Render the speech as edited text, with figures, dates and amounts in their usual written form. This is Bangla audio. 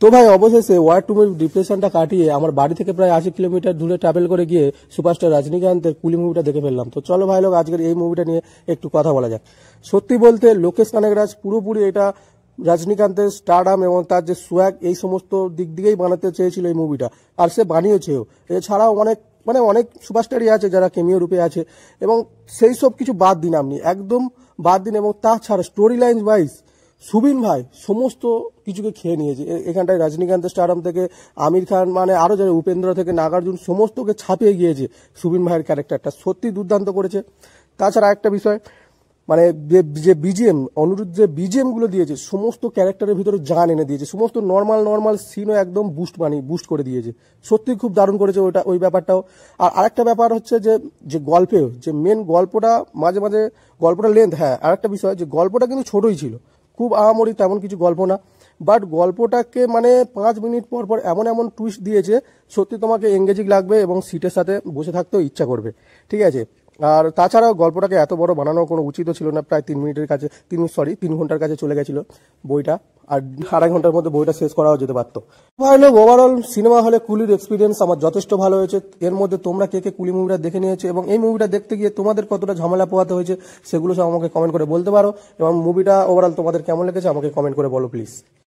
তো ভাই অবশেষে ওয়ার টু মুভি ডিপ্রেশনটা কাটিয়ে আমার বাড়ি থেকে প্রায় 80 কিলোমিটার দূরে ট্রাভেল করে গিয়ে সুপারস্টার রজনীকান্তের কুলি মুভিটা দেখে ফেললাম। তো চলো ভাই লোক আজকের এই মুভিটা নিয়ে একটু কথা বলা যাক। সত্যি বলতে লোকেশ কানাগরাজ পুরোপুরি এটা রজনীকান্তের স্টারডাম এবং তার যে সোয়াগ এই সমস্ত দিক দিয়েই বানাতে চেয়েছিল এই মুভিটা, আর সে বানিয়েছেও। এছাড়াও অনেক সুপারস্টারই আছে যারা কেমিও রূপে আছে, এবং সেই সব কিছু বাদ দিন, আপনি একদম বাদ দিন। এবং তাছাড়া স্টোরি লাইন ওয়াইজ সুবিন ভাই সমস্ত কিছুকে খেয়ে নিয়েছে এখানটায়। রজনীকান্তের স্টারডাম থেকে আমির খান আরো যারা উপেন্দ্র থেকে নাগার্জুন সমস্তকে ছাপিয়ে গিয়েছে সুবিন ভাইয়ের ক্যারেক্টারটা, সত্যি দুর্দান্ত করেছে। তাছাড়া একটা বিষয় যে বিজিএম অনুরোধ যে বিজিএম গুলো দিয়েছে সমস্ত ক্যারেক্টারের ভিতরে জান এনে দিয়েছে, সমস্ত নর্মাল সিনও একদম বুস্ট করে দিয়েছে। সত্যি খুব দারুণ করেছে ওই ব্যাপারটাও। আর আরেকটা ব্যাপার হচ্ছে যে গল্পে যে মেন গল্পটা মাঝে মাঝে গল্পটা লেন্থ, হ্যাঁ আরেকটা বিষয় যে গল্পটা কিন্তু ছোটই ছিল, খুব আহামরি তেমন কিছু গল্প না, বাট গল্পটাকে 5 মিনিট পর পর এমন টুইস্ট দিয়েছে সত্যি তোমাকে এঙ্গেজিং লাগবে এবং সিটের সাথে বসে থাকতেও ইচ্ছা করবে, ঠিক আছে। আর তাছাড়াও গল্পটাকে এত বড় বানানোর কোনো উচিত ছিল না, প্রায় 3 ঘন্টার কাছে চলে গেছিল বইটা, আর 2.5 ঘন্টার মধ্যে বইটা শেষ করাও যেতে পারতো। ভালো ওভারঅল সিনেমা হলে কুলির এক্সপিরিয়েন্স আমার যথেষ্ট ভালো হয়েছে। এর মধ্যে তোমরা কে কে কুলি মুভিটা দেখে নিয়েছো এবং এই মুভিটা দেখতে গিয়ে তোমাদের কতটা ঝামেলা পোহাতে হয়েছে সেগুলো সব আমাকে কমেন্ট করে বলতে পারো, এবং মুভিটা ওভারঅল তোমাদের কেমন লেগেছে আমাকে কমেন্ট করে বলো প্লিজ।